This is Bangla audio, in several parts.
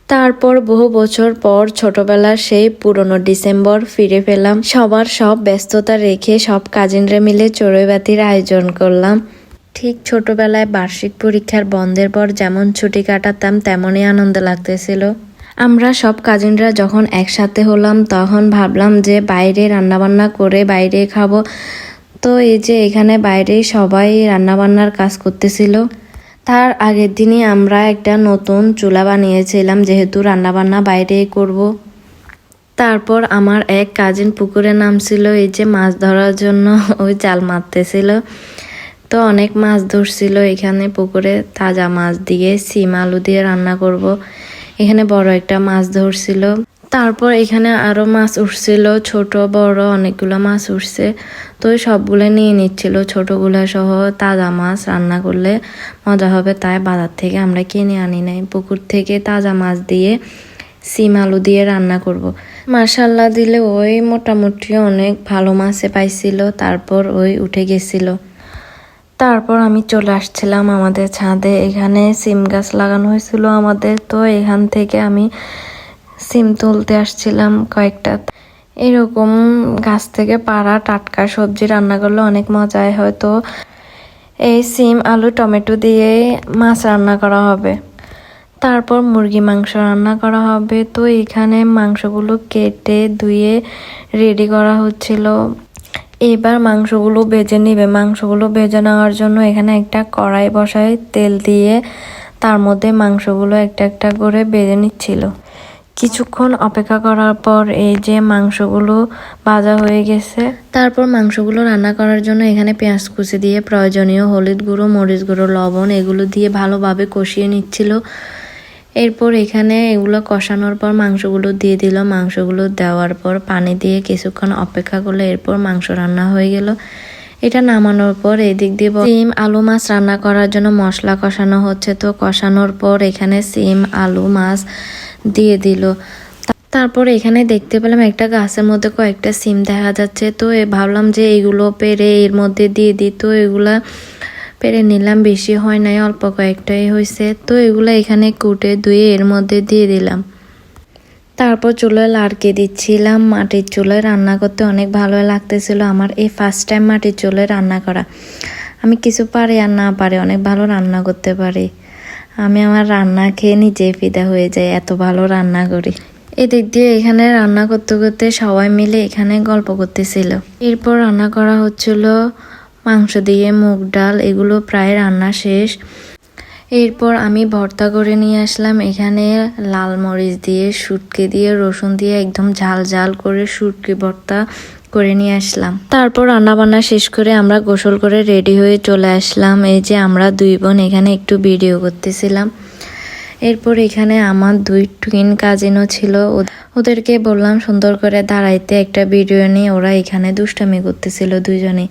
তারপর বহু বছর পর ছোটবেলার সেই পুরনো ডিসেম্বর ফিরে পেলাম। সবার সব ব্যস্ততা রেখে সব কাজিনরা মিলে চড়ুইভাতির আয়োজন করলাম। ঠিক ছোটবেলায় বার্ষিক পরীক্ষার বন্ধের পর যেমন ছুটি কাটাতাম তেমনই আনন্দ লাগতেছিল। আমরা সব কাজিনরা যখন একসাথে হলাম তখন ভাবলাম যে বাইরে রান্নাবান্না করে বাইরে খাবো। তো এই যে এখানে বাইরে সবাই রান্নাবান্নার কাজ করতেছিল। তার আগের দিনই আমরা একটা নতুন চুলা বানিয়েছিলাম, যেহেতু রান্নাবান্না বাইরে করব। তারপর আমার এক কাজিন পুকুরে নামছিল এই যে মাছ ধরার জন্য, ওই জাল মারতেছিল। তো অনেক মাছ ধরছিল এখানে পুকুরে, তাজা মাছ দিয়ে সিম আলু দিয়ে রান্না করব। এখানে বড় একটা মাছ ধরছিল। তারপর এখানে আরো মাছ উঠছিল, ছোট বড় অনেকগুলো মাছ উঠছে। তো ওই সবগুলো নিয়ে নিচ্ছিল, ছোটগুলো সহ। তাজা মাছ রান্না করলে মজা হবে, তাই বাজার থেকে আমরা কিনে আনি নাই। পুকুর থেকে তাজা মাছ দিয়ে সিম আলু দিয়ে রান্না করব। মাশাল্লাহ দিলে ওই মোটামুটি অনেক ভালো মাছে পাইছিল। তারপর ওই উঠে গেছিল। তারপর আমি চলে আসছিলাম আমাদের ছাদে। এখানে সিম গাছ লাগানো হয়েছিল আমাদের, তো এখান থেকে আমি সিম তুলতে আসছিলাম কয়েকটা। এরকম গাছ থেকে পাড়া টাটকা সবজি রান্না করলে অনেক মজাই হয়। তো এই সিম আলু টমেটো দিয়ে মাছ রান্না করা হবে। তারপর মুরগি মাংস রান্না করা হবে। তো এখানে মাংসগুলো কেটে ধুয়ে রেডি করা হচ্ছিল। এবার মাংসগুলো ভেজে নিবে। মাংসগুলো ভেজে নেওয়ার জন্য এখানে একটা কড়াই বসায় তেল দিয়ে তার মধ্যে মাংসগুলো একটা একটা করে ভেজে নিচ্ছিল। কিছুক্ষণ অপেক্ষা করার পর এই যে মাংসগুলো ভাজা হয়ে গেছে। তারপর মাংসগুলো রান্না করার জন্য এখানে পেঁয়াজ কুচি দিয়ে প্রয়োজনীয় হলুদ গুঁড়ো, মরিচ গুঁড়ো, লবণ এগুলো দিয়ে ভালোভাবে কষিয়ে নিচ্ছিল। এরপর এখানে এগুলো কষানোর পর মাংসগুলো দিয়ে দিল। মাংসগুলো দেওয়ার পর পানি দিয়ে কিছুক্ষণ অপেক্ষা করলে এরপর মাংস রান্না হয়ে গেল। এটা নামানোর পর এদিক দিয়ে সিম আলু মাছ রান্না করার জন্য মশলা কষানো হচ্ছে। তো কষানোর পর এখানে সিম আলু মাছ দিয়ে দিল। তারপর এখানে দেখতে পেলাম একটা গাছের মধ্যে কয়েকটা সিম দেখা যাচ্ছে। তো ভাবলাম যে এগুলো পেরে এর মধ্যে দিয়ে দিই। তো এগুলা পেরে নিলাম, বেশি হয় নাই, অল্প কয়েকটাই হয়েছে। তো এগুলো এখানে কুটে ধুয়ে এর মধ্যে দিয়ে দিলাম। তারপর চুলায় লাড়কে দিচ্ছিলাম। মাটির চুলায় রান্না করতে অনেক ভালো লাগতেছিল আমার। এই ফার্স্ট টাইম মাটির চুলায় রান্না করা। আমি কিছু পারি আর না পারি, অনেক ভালো রান্না করতে পারি। আমি আমার রান্না খেয়ে নিজে ফিদা হয়ে যাই, এত ভালো রান্না করি। এদিক দিয়ে এখানে রান্না করতে করতে সবাই মিলে এখানে গল্প করতেছিল। এরপর রান্না করা হচ্ছিল মাংস দিয়ে মুগ ডাল, এগুলো প্রায় রান্না শেষ। এরপর আমি ভর্তা করে নিয়ে আসলাম। এখানে লাল মরিচ দিয়ে, শুটকি দিয়ে, রসুন দিয়ে একদম ঝাল ঝাল করে শুটকি ভর্তা করে নিয়ে আসলাম। তারপর রান্না বান্না শেষ করে আমরা গোসল করে রেডি হয়ে চলে আসলাম। এই যে আমরা দুই বোন এখানে একটু ভিডিও করতেছিলাম। এরপর এখানে আমার দুই টুইন কাজিনও ছিল, ওদেরকে বললাম সুন্দর করে দাঁড়াইতে একটা ভিডিও নিয়ে। ওরা এখানে দুষ্টামি করতেছিল দুজনে।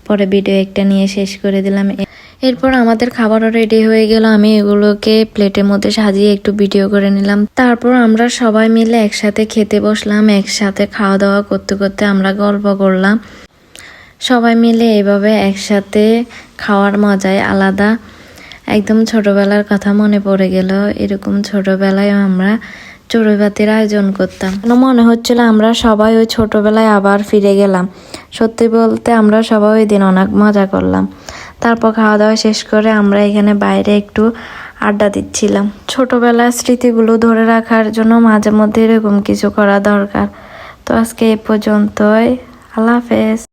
পরে ভিডিও একটা নিয়ে শেষ করে দিলাম। এরপর আমাদের খাবারও রেডি হয়ে গেল। আমি এগুলোকে প্লেটের মধ্যে সাজিয়ে একটু ভিডিও করে নিলাম। তারপর আমরা সবাই মিলে একসাথে খেতে বসলাম। একসাথে খাওয়া দাওয়া করতে করতে আমরা গল্প করলাম। সবাই মিলে এইভাবে একসাথে খাওয়ার মজাই আলাদা। একদম ছোটবেলার কথা মনে পড়ে গেল। এরকম ছোটবেলায় আমরা চড়ুইভাতির আয়োজন করতাম। মনে হচ্ছিল আমরা সবাই ওই ছোটবেলায় আবার ফিরে গেলাম। সত্যি বলতে আমরা সবাই ওই দিন অনেক মজা করলাম। তারপর খাওয়া দাওয়া শেষ করে আমরা এখানে বাইরে একটু আড্ডা দিচ্ছিলাম। ছোটবেলার স্মৃতিগুলো ধরে রাখার জন্য মাঝে মধ্যে এরকম কিছু করা দরকার। তো আজকে এ পর্যন্তই। আল্লাহ হাফেজ।